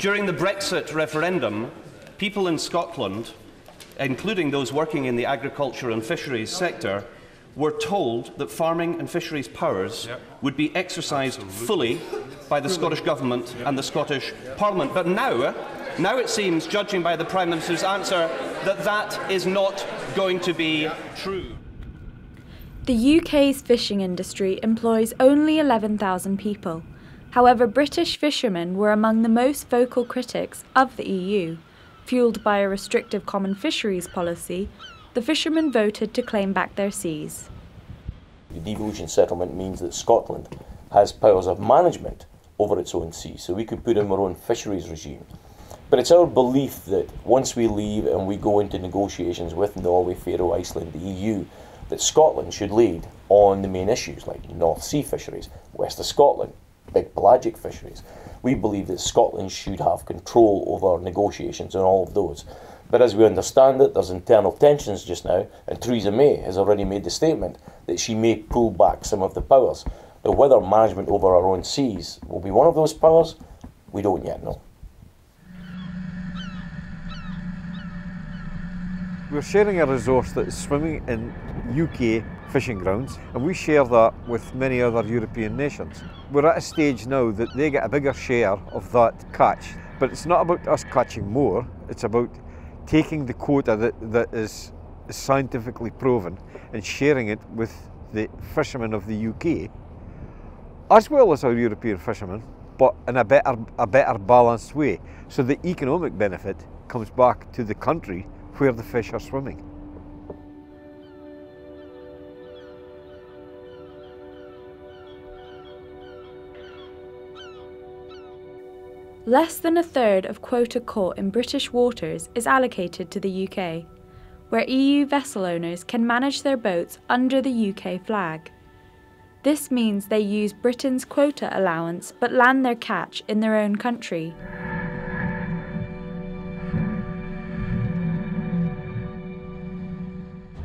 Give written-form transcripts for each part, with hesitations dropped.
During the Brexit referendum, people in Scotland, including those working in the agriculture and fisheries sector, were told that farming and fisheries powers would be exercised fully by the Scottish Government and the Scottish Parliament. But now it seems, judging by the Prime Minister's answer, that that is not going to be true. The UK's fishing industry employs only 11,000 people. However, British fishermen were among the most vocal critics of the EU. Fuelled by a restrictive common fisheries policy, the fishermen voted to claim back their seas. The devolution settlement means that Scotland has powers of management over its own seas, so we could put in our own fisheries regime. But it's our belief that once we leave and we go into negotiations with Norway, Faroe, Iceland, the EU, that Scotland should lead on the main issues like North Sea fisheries, West of Scotland, big pelagic fisheries. We believe that Scotland should have control over negotiations on all of those. But as we understand it, there's internal tensions just now, and Theresa May has already made the statement that she may pull back some of the powers. Now, whether management over our own seas will be one of those powers, we don't yet know. We're sharing a resource that is swimming in UK fishing grounds, and we share that with many other European nations. We're at a stage now that they get a bigger share of that catch, but it's not about us catching more, it's about taking the quota that is scientifically proven and sharing it with the fishermen of the UK, as well as our European fishermen, but in a better balanced way, so the economic benefit comes back to the country where the fish are swimming. Less than a third of quota caught in British waters is allocated to the UK, where EU vessel owners can manage their boats under the UK flag. This means they use Britain's quota allowance but land their catch in their own country.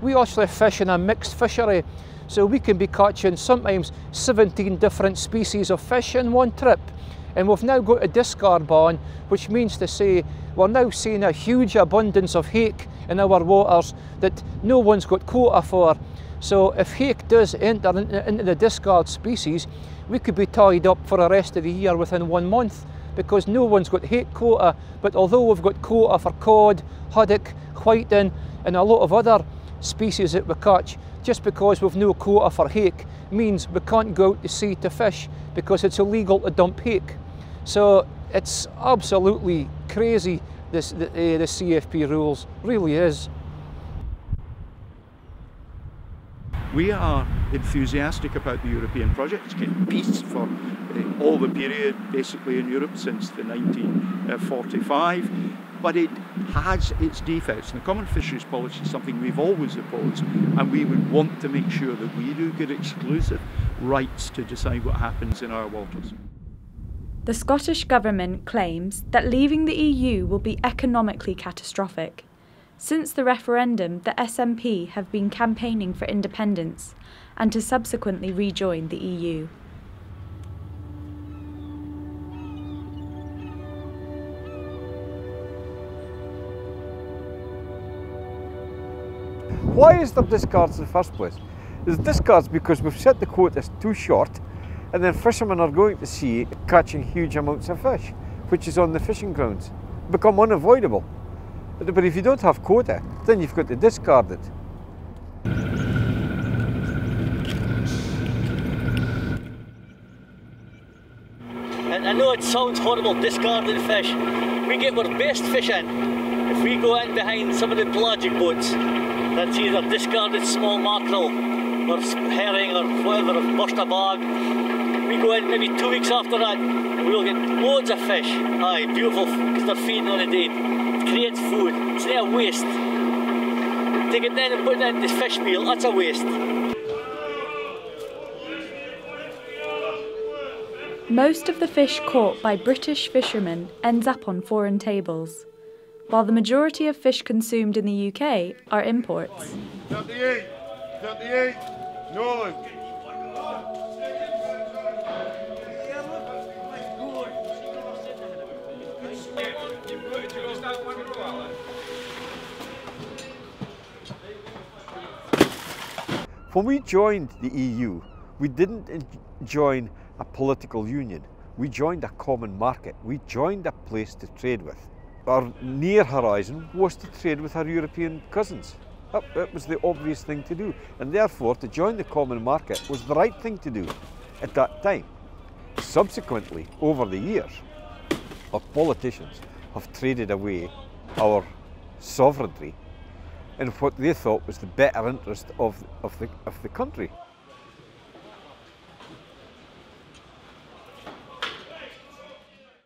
We actually fish in a mixed fishery, so we can be catching sometimes 17 different species of fish in one trip. And we've now got a discard ban, which means to say we're now seeing a huge abundance of hake in our waters that no one's got quota for. So if hake does enter into the discard species, we could be tied up for the rest of the year within 1 month, because no one's got hake quota. But although we've got quota for cod, haddock, whiting and a lot of other species that we catch, just because we've no quota for hake means we can't go out to sea to fish because it's illegal to dump hake. So it's absolutely crazy, the CFP rules, really is. We are enthusiastic about the European project. It's getting peace for all the period basically in Europe since the 1945, but it has its defects. And the common fisheries policy is something we've always opposed, and we would want to make sure that we do get exclusive rights to decide what happens in our waters. The Scottish Government claims that leaving the EU will be economically catastrophic. Since the referendum, the SNP have been campaigning for independence and to subsequently rejoin the EU. Why is there discards in the first place? There's discards because we've set the quotas too short, and then fishermen are going to sea catching huge amounts of fish, which is on the fishing grounds, become unavoidable. But if you don't have quota, then you've got to discard it. And I know it sounds horrible discarding fish. We get our best fish in. If we go in behind some of the pelagic boats, that's either discarded small mackerel or herring or whatever, or burst a bag. We go in maybe 2 weeks after that and we'll get loads of fish. Aye, beautiful, because they're feeding on a day. It creates food, it's not a waste. Take it in and put it in this fish meal, that's a waste. Most of the fish caught by British fishermen ends up on foreign tables, while the majority of fish consumed in the UK are imports. 38, Nolan. When we joined the EU, we didn't join a political union. We joined a common market. We joined a place to trade with. Our near horizon was to trade with our European cousins. That was the obvious thing to do. And therefore, to join the common market was the right thing to do at that time. Subsequently, over the years, our politicians have traded away our sovereignty in what they thought was the better interest of the country.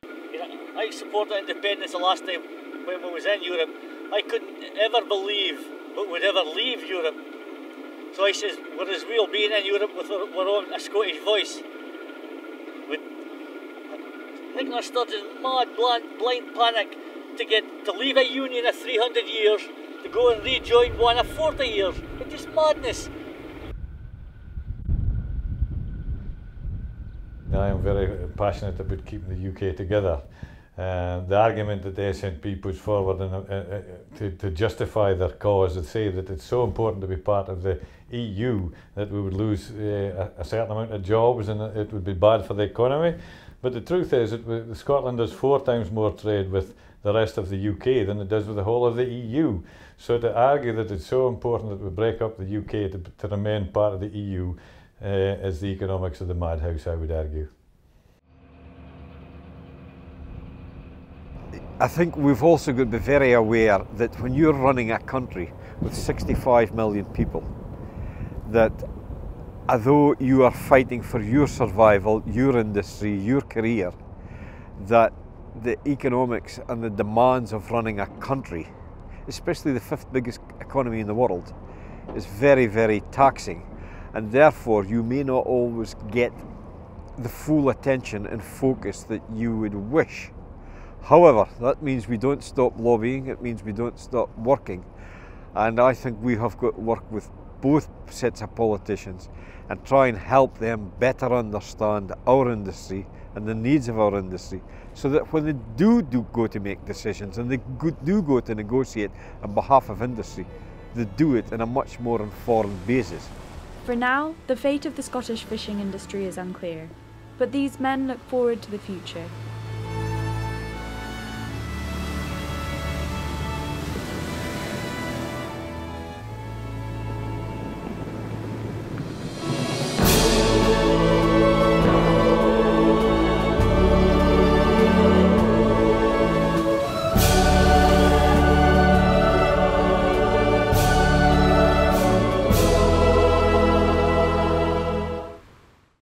I supported independence the last time when we was in Europe. I couldn't ever believe we would ever leave Europe. So I says, whereas we'll be in Europe with our own a Scottish voice. Nicola Sturgeon's mad, blind panic to leave a union of 300 years, to go and rejoin one of 40 years. It's just madness. I am very passionate about keeping the UK together. The argument that the SNP puts forward to justify their cause, they say that it's so important to be part of the EU that we would lose a certain amount of jobs and it would be bad for the economy. But the truth is that Scotland does 4 times more trade with the rest of the UK than it does with the whole of the EU. So to argue that it's so important that we break up the UK to remain part of the EU is the economics of the madhouse, I would argue. I think we've also got to be very aware that when you're running a country with 65 million people, that although you are fighting for your survival, your industry, your career, that the economics and the demands of running a country, especially the 5th biggest economy in the world, is very, very taxing. And therefore you may not always get the full attention and focus that you would wish. However, that means we don't stop lobbying, it means we don't stop working. And I think we have got to work with both sets of politicians and try and help them better understand our industry and the needs of our industry, so that when they do go to make decisions and they do go to negotiate on behalf of industry, they do it in a much more informed basis. For now, the fate of the Scottish fishing industry is unclear, but these men look forward to the future.